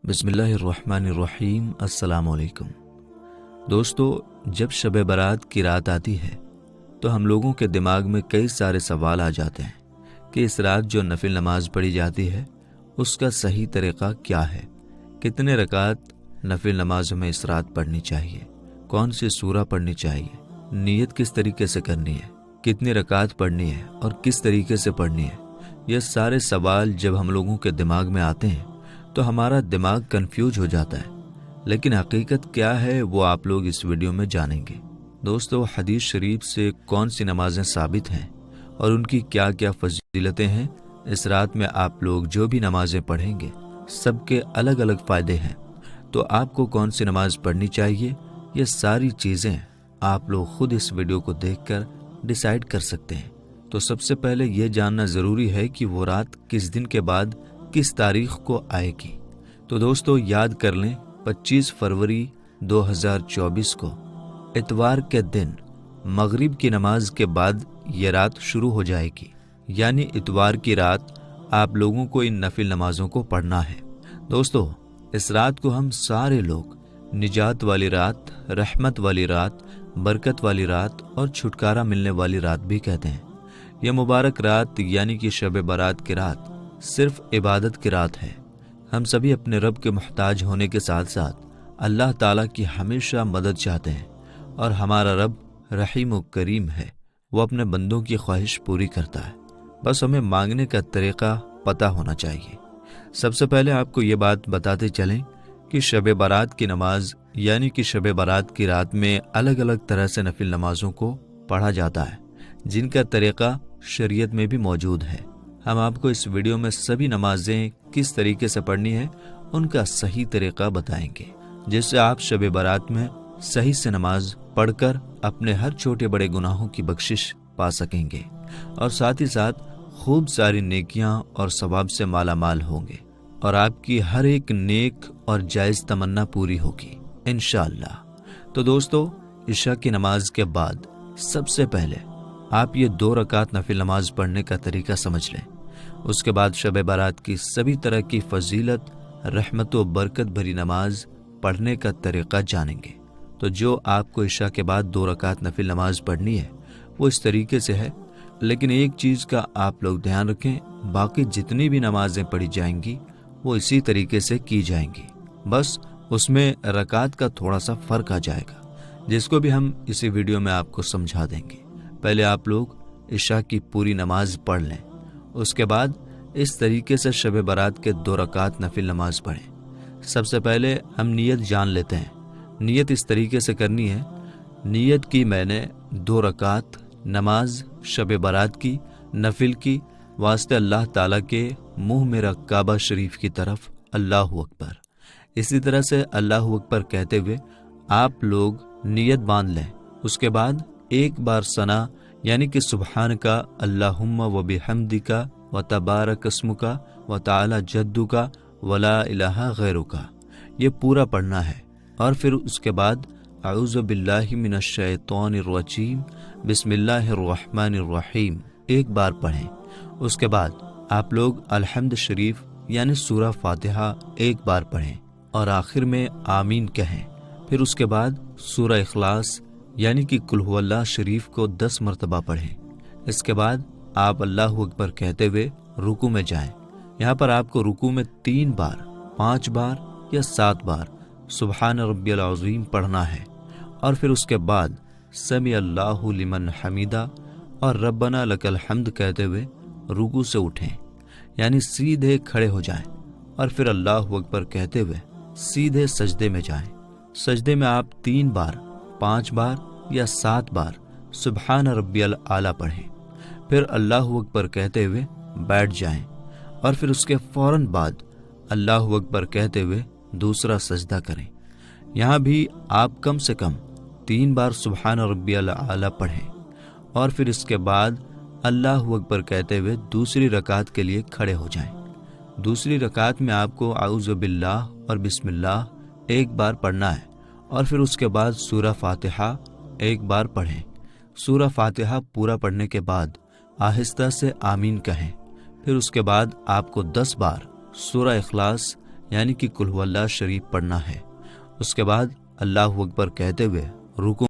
بسم اللہ الرحمن الرحیم۔ السلام علیکم دوستو، جب شب برات کی رات آتی ہے تو ہم لوگوں کے دماغ میں کئی سارے سوال آ جاتے ہیں کہ اس رات جو نفل نماز پڑھی جاتی ہے اس کا صحیح طریقہ کیا ہے، کتنے رکعت نفل نماز میں اس رات پڑھنی چاہیے، کون سی سورہ پڑھنی چاہیے، نیت کس طریقے سے کرنی ہے، کتنی رکعت پڑھنی ہے اور کس طریقے سے پڑھنی ہے۔ یہ سارے سوال جب ہم لوگوں کے دماغ میں آتے ہیں تو ہمارا دماغ کنفیوز ہو جاتا ہے، لیکن حقیقت کیا ہے وہ آپ لوگ اس ویڈیو میں جانیں گے۔ دوستو، حدیث شریف سے کون سی نمازیں ثابت ہیں اور ان کی کیا کیا فضیلتیں ہیں، اس رات میں آپ لوگ جو بھی نمازیں پڑھیں گے سب کے الگ الگ فائدے ہیں، تو آپ کو کون سی نماز پڑھنی چاہیے یہ ساری چیزیں آپ لوگ خود اس ویڈیو کو دیکھ کر ڈیسائیڈ کر سکتے ہیں۔ تو سب سے پہلے یہ جاننا ضروری ہے کہ وہ رات کس دن کے بعد کس تاریخ کو آئے گی۔ تو دوستو یاد کر لیں، 25 فروری 2024 کو اتوار کے دن مغرب کی نماز کے بعد یہ رات شروع ہو جائے گی، یعنی اتوار کی رات آپ لوگوں کو ان نفل نمازوں کو پڑھنا ہے۔ دوستو، اس رات کو ہم سارے لوگ نجات والی رات، رحمت والی رات، برکت والی رات اور چھٹکارا ملنے والی رات بھی کہتے ہیں۔ یہ مبارک رات یعنی کہ شب برات کی رات صرف عبادت کی رات ہے۔ ہم سبھی اپنے رب کے محتاج ہونے کے ساتھ ساتھ اللہ تعالیٰ کی ہمیشہ مدد چاہتے ہیں، اور ہمارا رب رحیم و کریم ہے، وہ اپنے بندوں کی خواہش پوری کرتا ہے، بس ہمیں مانگنے کا طریقہ پتہ ہونا چاہیے۔ سب سے پہلے آپ کو یہ بات بتاتے چلیں کہ شب برات کی نماز یعنی کہ شب برات کی رات میں الگ الگ طرح سے نفل نمازوں کو پڑھا جاتا ہے، جن کا طریقہ شریعت میں بھی موجود ہے۔ ہم آپ کو اس ویڈیو میں سبھی نمازیں کس طریقے سے پڑھنی ہے ان کا صحیح طریقہ بتائیں گے، جس سے آپ شب برات میں صحیح سے نماز پڑھ کر اپنے ہر چھوٹے بڑے گناہوں کی بخشش پا سکیں گے، اور ساتھ ہی ساتھ خوب ساری نیکیاں اور ثواب سے مالا مال ہوں گے، اور آپ کی ہر ایک نیک اور جائز تمنا پوری ہوگی انشاءاللہ۔ تو دوستو، عشاء کی نماز کے بعد سب سے پہلے آپ یہ 2 رکعت نفل نماز پڑھنے کا طریقہ سمجھ لیں۔ اس کے بعد شب برات کی سبھی طرح کی فضیلت، رحمت و برکت بھری نماز پڑھنے کا طریقہ جانیں گے۔ تو جو آپ کو عشاء کے بعد 2 رکعت نفل نماز پڑھنی ہے وہ اس طریقے سے ہے، لیکن ایک چیز کا آپ لوگ دھیان رکھیں، باقی جتنی بھی نمازیں پڑھی جائیں گی وہ اسی طریقے سے کی جائیں گی، بس اس میں رکعت کا تھوڑا سا فرق آ جائے گا، جس کو بھی ہم اسی ویڈیو میں آپ کو سمجھا دیں گے۔ پہلے آپ لوگ عشاء کی پوری نماز پڑھ لیں، اس کے بعد اس طریقے سے شب برات کے 2 رکعت نفل نماز پڑھیں۔ سب سے پہلے ہم نیت جان لیتے ہیں۔ نیت اس طریقے سے کرنی ہے، نیت کی میں نے 2 رکعت نماز شب برات کی نفل کی، واسطے اللہ تعالیٰ کے منہ میرا کعبہ شریف کی طرف، اللہ اکبر۔ اسی طرح سے اللہ اکبر کہتے ہوئے آپ لوگ نیت باندھ لیں۔ اس کے بعد ایک بار ثنا یعنی کہ سبحان کا اللہم و بحمدک و تبارک اسمک و تعالی جدک ولا الہ غیرک، یہ پورا پڑھنا ہے، اور پھر اس کے بعد اعوذ باللہ من الشیطان الرجیم بسم اللہ الرحمن الرحیم ایک بار پڑھیں۔ اس کے بعد آپ لوگ الحمد شریف یعنی سورہ فاتحہ ایک بار پڑھیں، اور آخر میں آمین کہیں۔ پھر اس کے بعد سورہ اخلاص یعنی کہ قل هو اللہ شریف کو 10 مرتبہ پڑھیں۔ اس کے بعد آپ اللہ اکبر کہتے ہوئے رکوع میں جائیں۔ یہاں پر آپ کو رکوع میں 3 بار، 5 بار یا 7 بار سبحان ربی العظیم پڑھنا ہے، اور پھر اس کے بعد سمع اللہ لمن حمیدہ اور ربنا لک الحمد کہتے ہوئے رکوع سے اٹھیں، یعنی سیدھے کھڑے ہو جائیں، اور پھر اللہ اکبر کہتے ہوئے سیدھے سجدے میں جائیں۔ سجدے میں آپ 3 بار، 5 بار یا 7 بار سبحان ربی الاعلیٰ پڑھیں، پھر اللہ اکبر کہتے ہوئے بیٹھ جائیں، اور پھر اس کے فوراً بعد اللہ اکبر کہتے ہوئے دوسرا سجدہ کریں۔ یہاں بھی آپ کم سے کم 3 بار سبحان ربی الاعلیٰ پڑھیں، اور پھر اس کے بعد اللہ اکبر کہتے ہوئے دوسری رکعت کے لیے کھڑے ہو جائیں۔ دوسری رکعت میں آپ کو اعوذ باللہ اور بسم اللہ ایک بار پڑھنا ہے، اور پھر اس کے بعد سورہ فاتحہ ایک بار پڑھیں۔ سورہ فاتحہ پورا پڑھنے کے بعد آہستہ سے آمین کہیں، پھر اس کے بعد آپ کو 10 بار سورہ اخلاص یعنی کہ قل ہو اللہ شریف پڑھنا ہے۔ اس کے بعد اللہ اکبر کہتے ہوئے رکوع